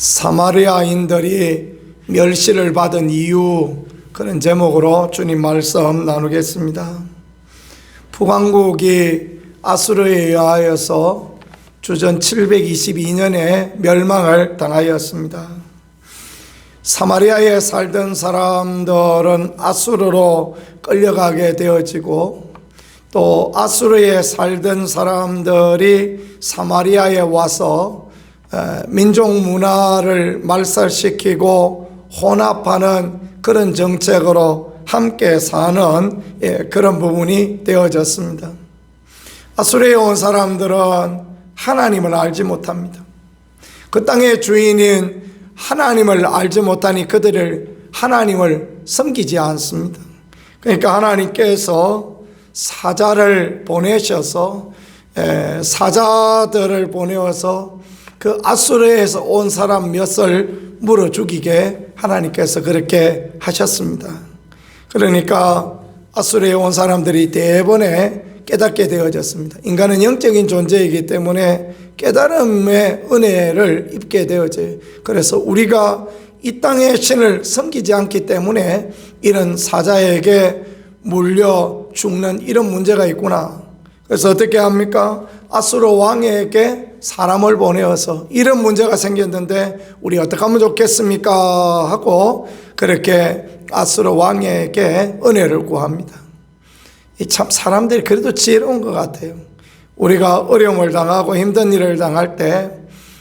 사마리아인들이 멸시를 받은 이유, 그런 제목으로 주님 말씀 나누겠습니다. 북왕국이 아수르에 의하여서 주전 722년에 멸망을 당하였습니다. 사마리아에 살던 사람들은 아수르로 끌려가게 되어지고, 또 아수르에 살던 사람들이 사마리아에 와서 민족 문화를 말살시키고 혼합하는 그런 정책으로 함께 사는 그런 부분이 되어졌습니다. 아수르에 온 사람들은 하나님을 알지 못합니다. 그 땅의 주인인 하나님을 알지 못하니 그들을 하나님을 섬기지 않습니다. 그러니까 하나님께서 사자를 보내셔서 사자들을 보내어서 그 아수르에서 온 사람 몇을 물어 죽이게 하나님께서 그렇게 하셨습니다. 그러니까 아수르에 온 사람들이 대번에 깨닫게 되어졌습니다. 인간은 영적인 존재이기 때문에 깨달음의 은혜를 입게 되어져요. 그래서 우리가 이 땅의 신을 섬기지 않기 때문에 이런 사자에게 물려 죽는 이런 문제가 있구나. 그래서 어떻게 합니까? 아수르 왕에게 사람을 보내어서 이런 문제가 생겼는데 우리 어떻게 하면 좋겠습니까? 하고 그렇게 아수르 왕에게 은혜를 구합니다. 참 사람들이 그래도 지혜로운 것 같아요. 우리가 어려움을 당하고 힘든 일을 당할 때,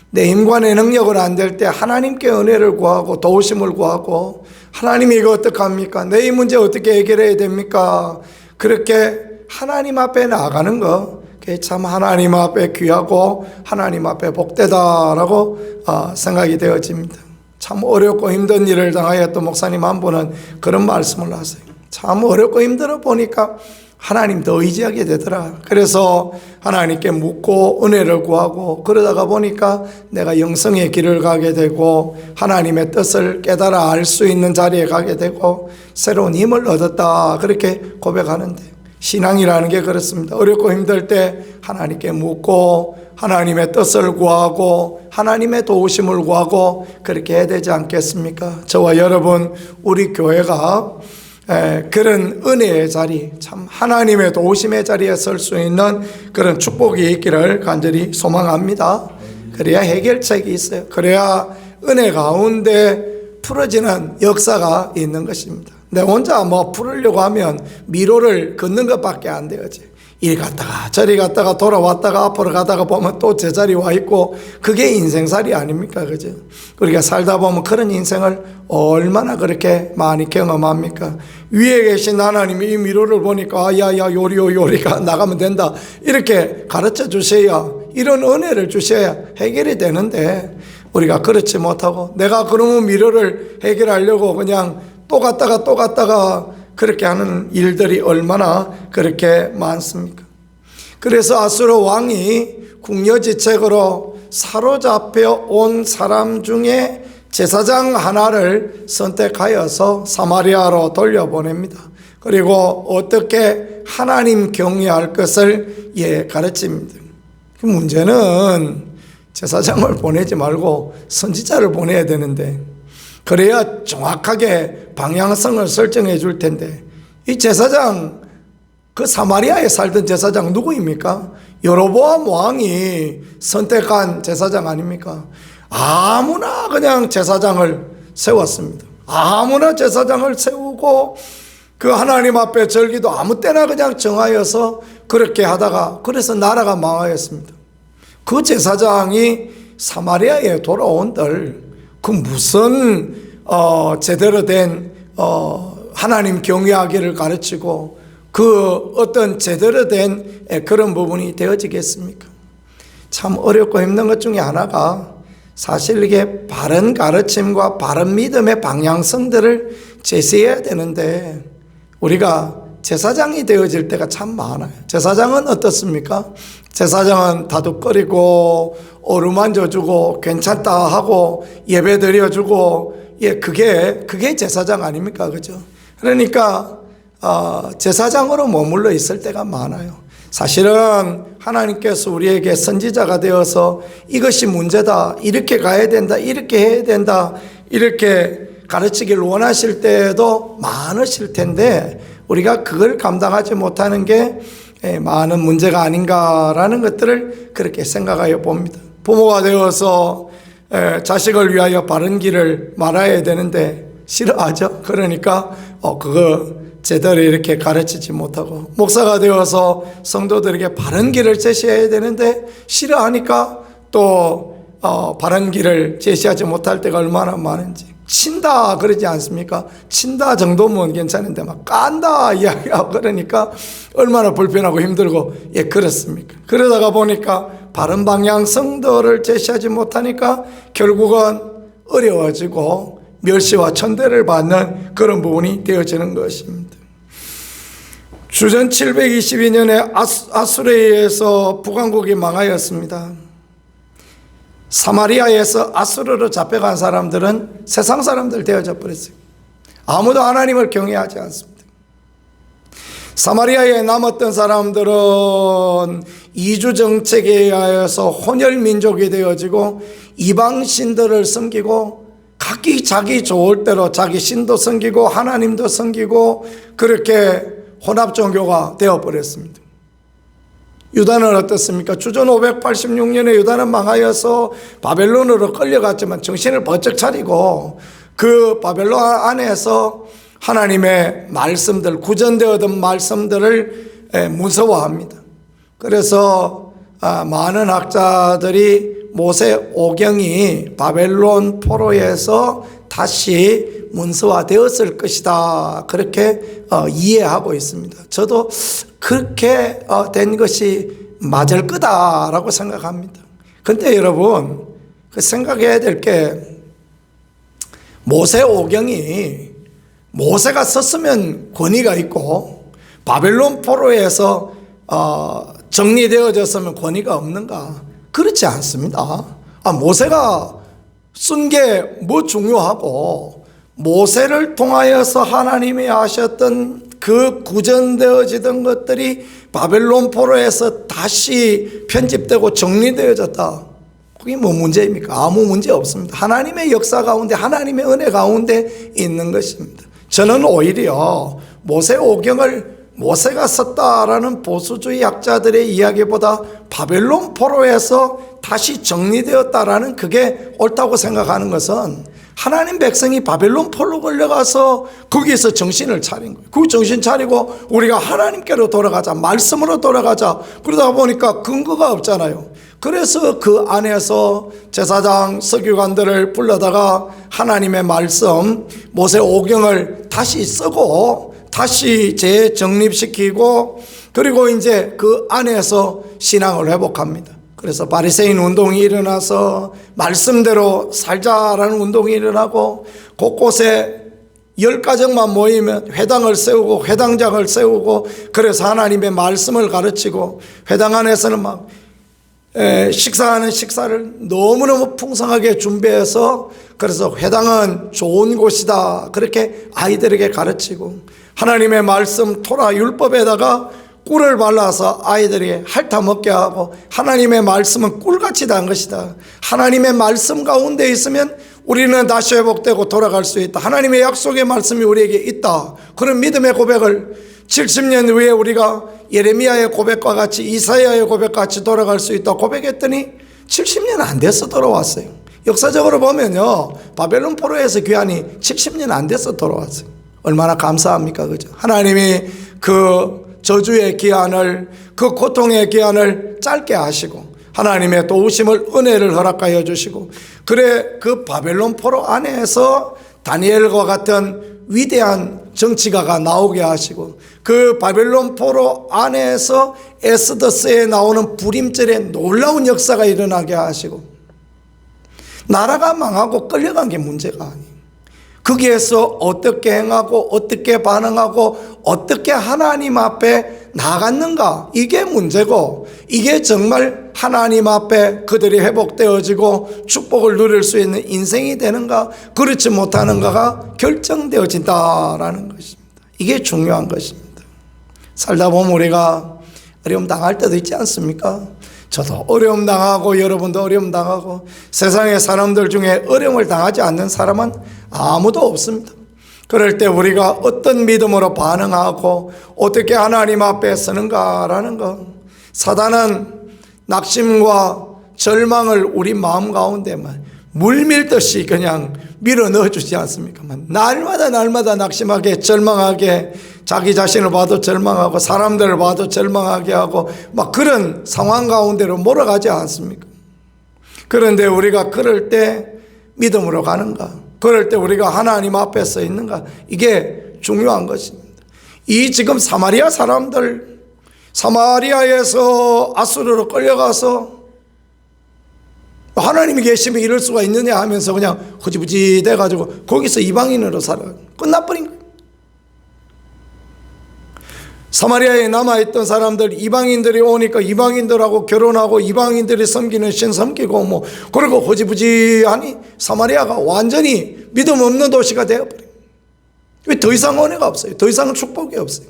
내 힘과 내 능력으로 안 될 때 하나님께 은혜를 구하고 도우심을 구하고, 하나님이 이거 어떡합니까? 내 이 문제 어떻게 해결해야 됩니까? 그렇게 하나님 앞에 나아가는 거, 그게 참 하나님 앞에 귀하고 하나님 앞에 복되다라고 생각이 되어집니다. 참 어렵고 힘든 일을 당하였던 목사님 한 분은 그런 말씀을 하세요. 참 어렵고 힘들어 보니까 하나님 더 의지하게 되더라. 그래서 하나님께 묻고 은혜를 구하고 그러다가 보니까 내가 영성의 길을 가게 되고 하나님의 뜻을 깨달아 알 수 있는 자리에 가게 되고 새로운 힘을 얻었다, 그렇게 고백하는데, 신앙이라는 게 그렇습니다. 어렵고 힘들 때 하나님께 묻고 하나님의 뜻을 구하고 하나님의 도우심을 구하고 그렇게 해야 되지 않겠습니까? 저와 여러분, 우리 교회가 그런 은혜의 자리, 참 하나님의 도우심의 자리에 설 수 있는 그런 축복이 있기를 간절히 소망합니다. 그래야 해결책이 있어요. 그래야 은혜 가운데 풀어지는 역사가 있는 것입니다. 내 혼자 풀으려고 하면 미로를 걷는 것밖에 안 되어지. 일 갔다가 저리 갔다가 돌아왔다가 앞으로 가다가 보면 또 제자리 와 있고, 그게 인생살이 아닙니까? 그죠? 우리가 살다 보면 그런 인생을 얼마나 그렇게 많이 경험합니까? 위에 계신 하나님이 이 미로를 보니까 야야 요리가 나가면 된다, 이렇게 가르쳐 주셔야, 이런 은혜를 주셔야 해결이 되는데, 우리가 그렇지 못하고 내가 그러면 미로를 해결하려고 그냥 또 갔다가 그렇게 하는 일들이 얼마나 그렇게 많습니까? 그래서 아수르 왕이 궁여지책으로 사로잡혀 온 사람 중에 제사장 하나를 선택하여서 사마리아로 돌려보냅니다. 그리고 어떻게 하나님 경외할 것을 가르칩니다. 그 문제는 제사장을 보내지 말고 선지자를 보내야 되는데, 그래야 정확하게 방향성을 설정해 줄 텐데, 이 제사장, 그 사마리아에 살던 제사장 누구입니까? 여로보암 왕이 선택한 제사장 아닙니까? 아무나 그냥 제사장을 세웠습니다. 아무나 제사장을 세우고 그 하나님 앞에 절기도 아무 때나 그냥 정하여서 그렇게 하다가, 그래서 나라가 망하였습니다. 그 제사장이 사마리아에 돌아온들 그 무슨 제대로 된 하나님 경외하기를 가르치고 그 어떤 제대로 된 그런 부분이 되어지겠습니까? 참 어렵고 힘든 것 중에 하나가, 사실 이게 바른 가르침과 바른 믿음의 방향성들을 제시해야 되는데, 우리가 제사장이 되어질 때가 참 많아요. 제사장은 어떻습니까? 제사장은 다독거리고 어루만져주고 괜찮다 하고 예배 드려주고, 그게 제사장 아닙니까? 그죠? 그러니까 제사장으로 머물러 있을 때가 많아요. 사실은 하나님께서 우리에게 선지자가 되어서 이것이 문제다, 이렇게 가야 된다, 이렇게 해야 된다, 이렇게 가르치길 원하실 때에도 많으실 텐데 우리가 그걸 감당하지 못하는 게 많은 문제가 아닌가라는 것들을 그렇게 생각하여 봅니다. 부모가 되어서 자식을 위하여 바른 길을 말아야 되는데 싫어하죠. 그러니까 그거 제대로 이렇게 가르치지 못하고, 목사가 되어서 성도들에게 바른 길을 제시해야 되는데 싫어하니까 또 바른 길을 제시하지 못할 때가 얼마나 많은지. 친다 그러지 않습니까? 친다 정도면 괜찮은데 막 깐다 이야기하고 그러니까 얼마나 불편하고 힘들고 그렇습니까? 그러다가 보니까 바른 방향성도를 제시하지 못하니까 결국은 어려워지고 멸시와 천대를 받는 그런 부분이 되어지는 것입니다. 주전 722년에 아수르에서 북왕국이 망하였습니다. 사마리아에서 아수르로 잡혀간 사람들은 세상 사람들 되어져 버렸어요. 아무도 하나님을 경외하지 않습니다. 사마리아에 남았던 사람들은 이주 정책에 의하여서 혼혈 민족이 되어지고 이방 신들을 섬기고 각기 자기 좋을 대로 자기 신도 섬기고 하나님도 섬기고 그렇게 혼합 종교가 되어버렸습니다. 유다는 어떻습니까? 주전 586년에 유다는 망하여서 바벨론으로 끌려갔지만 정신을 번쩍 차리고 그 바벨론 안에서 하나님의 말씀들, 구전되었던 말씀들을 무서워합니다. 그래서 많은 학자들이 모세 오경이 바벨론 포로에서 다시 문서화되었을 것이다, 그렇게 이해하고 있습니다. 저도 그렇게 된 것이 맞을 거다라고 생각합니다. 근데 여러분, 그 생각해야 될 게 모세 오경이 모세가 썼으면 권위가 있고 바벨론 포로에서 정리되어졌으면 권위가 없는가? 그렇지 않습니다. 모세가 쓴 게 뭐 중요하고, 모세를 통하여서 하나님이 하셨던 그 구전되어지던 것들이 바벨론 포로에서 다시 편집되고 정리되어졌다. 그게 뭐 문제입니까? 아무 문제 없습니다. 하나님의 역사 가운데, 하나님의 은혜 가운데 있는 것입니다. 저는 오히려 모세 오경을 모세가 썼다라는 보수주의 학자들의 이야기보다 바벨론 포로에서 다시 정리되었다라는 그게 옳다고 생각하는 것은, 하나님 백성이 바벨론 포로 걸려가서 거기에서 정신을 차린 거예요. 그 정신 차리고 우리가 하나님께로 돌아가자, 말씀으로 돌아가자, 그러다 보니까 근거가 없잖아요. 그래서 그 안에서 제사장 서기관들을 불러다가 하나님의 말씀 모세 오경을 다시 쓰고 다시 재정립시키고, 그리고 이제 그 안에서 신앙을 회복합니다. 그래서 바리새인 운동이 일어나서 말씀대로 살자라는 운동이 일어나고, 곳곳에 10가정만 모이면 회당을 세우고 회당장을 세우고, 그래서 하나님의 말씀을 가르치고, 회당 안에서는 막 식사하는 식사를 너무너무 풍성하게 준비해서, 그래서 회당은 좋은 곳이다 그렇게 아이들에게 가르치고, 하나님의 말씀 토라 율법에다가 꿀을 발라서 아이들에게 핥아 먹게 하고, 하나님의 말씀은 꿀같이 단 것이다, 하나님의 말씀 가운데 있으면 우리는 다시 회복되고 돌아갈 수 있다, 하나님의 약속의 말씀이 우리에게 있다, 그런 믿음의 고백을 70년 후에 우리가 예레미야의 고백과 같이, 이사야의 고백과 같이 돌아갈 수 있다 고백했더니 70년 안 돼서 돌아왔어요. 역사적으로 보면요, 바벨론 포로에서 귀환이 70년 안 돼서 돌아왔어요. 얼마나 감사합니까? 그죠? 하나님이 그 저주의 기한을, 그 고통의 기한을 짧게 하시고, 하나님의 도우심을, 은혜를 허락하여 주시고, 그래 그 바벨론 포로 안에서 다니엘과 같은 위대한 정치가가 나오게 하시고, 그 바벨론 포로 안에서 에스더스에 나오는 불임절의 놀라운 역사가 일어나게 하시고, 나라가 망하고 끌려간 게 문제가 아니에요. 거기에서 어떻게 행하고 어떻게 반응하고 어떻게 하나님 앞에 나갔는가, 이게 문제고, 이게 정말 하나님 앞에 그들이 회복되어지고 축복을 누릴 수 있는 인생이 되는가, 그렇지 못하는가가 결정되어진다라는 것입니다. 이게 중요한 것입니다. 살다 보면 우리가 어려움 당할 때도 있지 않습니까? 저도 어려움 당하고 여러분도 어려움 당하고 세상의 사람들 중에 어려움을 당하지 않는 사람은 아무도 없습니다. 그럴 때 우리가 어떤 믿음으로 반응하고 어떻게 하나님 앞에 서는가라는 것, 사단은 낙심과 절망을 우리 마음 가운데만 물밀듯이 그냥 밀어 넣어주지 않습니까? 날마다 낙심하게 절망하게, 자기 자신을 봐도 절망하고 사람들을 봐도 절망하게 하고 막 그런 상황 가운데로 몰아가지 않습니까? 그런데 우리가 그럴 때 믿음으로 가는가, 그럴 때 우리가 하나님 앞에 서 있는가, 이게 중요한 것입니다. 이 지금 사마리아 사람들, 사마리아에서 아수르로 끌려가서 하나님이 계시면 이럴 수가 있느냐 하면서 그냥 허지부지 돼가지고 거기서 이방인으로 살아 끝나버린 거예요. 사마리아에 남아있던 사람들, 이방인들이 오니까 이방인들하고 결혼하고 이방인들이 섬기는 신 섬기고 뭐 그리고 허지부지하니 사마리아가 완전히 믿음 없는 도시가 되어버려요. 더 이상 은혜가 없어요. 더 이상 축복이 없어요.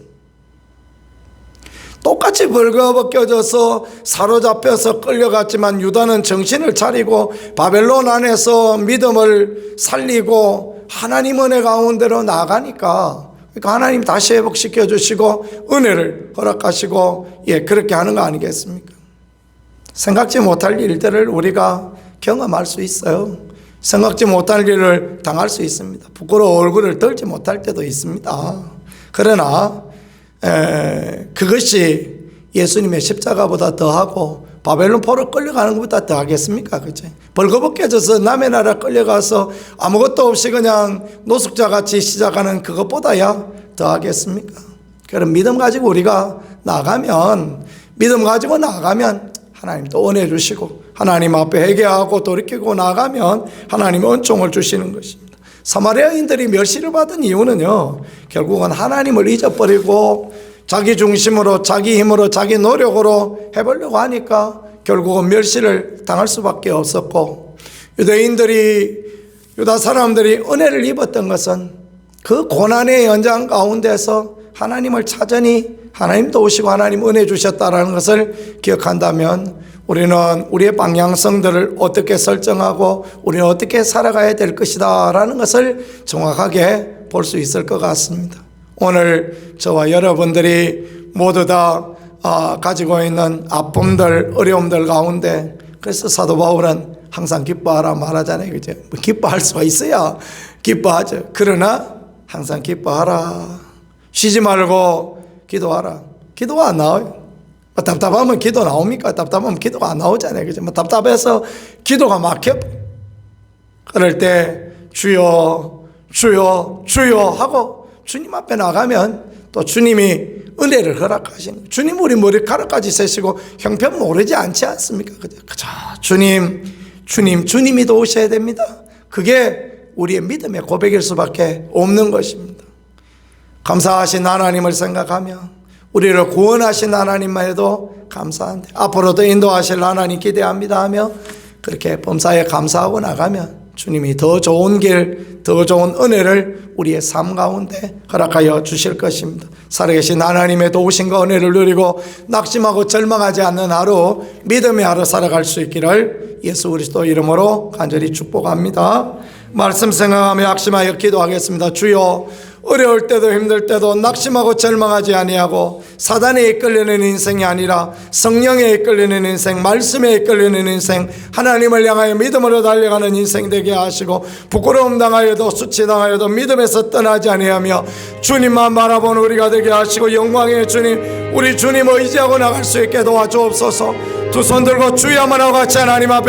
똑같이 벌거벗겨져서 사로잡혀서 끌려갔지만 유다는 정신을 차리고 바벨론 안에서 믿음을 살리고 하나님 은혜 가운데로 나가니까, 그러니까 하나님 다시 회복시켜 주시고 은혜를 허락하시고 그렇게 하는 거 아니겠습니까? 생각지 못할 일들을 우리가 경험할 수 있어요. 생각지 못할 일을 당할 수 있습니다. 부끄러워 얼굴을 들지 못할 때도 있습니다. 그러나 그것이 예수님의 십자가보다 더하고 바벨론 포로 끌려가는 것보다 더하겠습니까? 그죠? 벌거벗겨져서 남의 나라 끌려가서 아무것도 없이 그냥 노숙자같이 시작하는 그것보다야 더하겠습니까? 그럼 믿음 가지고 우리가 나가면, 믿음 가지고 나가면 하나님 또 은혜 주시고 하나님 앞에 회개하고 돌이키고 나가면 하나님 은총을 주시는 것입니다. 사마리아인들이 멸시를 받은 이유는요, 결국은 하나님을 잊어버리고 자기 중심으로, 자기 힘으로, 자기 노력으로 해보려고 하니까 결국은 멸시를 당할 수밖에 없었고, 유다 사람들이 은혜를 입었던 것은 그 고난의 연장 가운데서 하나님을 찾으니 하나님 도우시고 하나님 은혜 주셨다라는 것을 기억한다면 우리는 우리의 방향성들을 어떻게 설정하고 우리는 어떻게 살아가야 될 것이다 라는 것을 정확하게 볼 수 있을 것 같습니다. 오늘 저와 여러분들이 모두 다 가지고 있는 아픔들, 어려움들 가운데, 그래서 사도 바울은 항상 기뻐하라 말하잖아요. 그죠? 뭐 기뻐할 수가 있어야 기뻐하죠. 그러나 항상 기뻐하라. 쉬지 말고 기도하라. 기도가 안 나와요. 답답하면 기도 나옵니까? 답답하면 기도가 안 나오잖아요. 그죠? 답답해서 기도가 막혀. 그럴 때 주여, 주여, 주여 하고 주님 앞에 나가면 또 주님이 은혜를 허락하시는, 주님 우리 머리카락까지 세시고 형편 모르지 않지 않습니까? 그죠? 주님이 도우셔야 됩니다. 그게 우리의 믿음의 고백일 수밖에 없는 것입니다. 감사하신 하나님을 생각하며 우리를 구원하신 하나님만 해도 감사한데 앞으로도 인도하실 하나님 기대합니다 하며 그렇게 범사에 감사하고 나가면 주님이 더 좋은 길, 더 좋은 은혜를 우리의 삶 가운데 허락하여 주실 것입니다. 살아계신 하나님의 도우심과 은혜를 누리고 낙심하고 절망하지 않는 하루, 믿음의 하루 살아갈 수 있기를 예수 그리스도 이름으로 간절히 축복합니다. 말씀 생각하며 약심하여 기도하겠습니다. 주여, 어려울 때도 힘들 때도 낙심하고 절망하지 아니하고 사단에 이끌리는 인생이 아니라 성령에 이끌리는 인생, 말씀에 이끌리는 인생, 하나님을 향하여 믿음으로 달려가는 인생 되게 하시고 부끄러움 당하여도 수치당하여도 믿음에서 떠나지 아니하며 주님만 바라보는 우리가 되게 하시고 영광의 주님, 우리 주님 의지하고 나갈 수 있게 도와주옵소서. 두 손 들고 주여 한번 하고 같이 하나님 앞에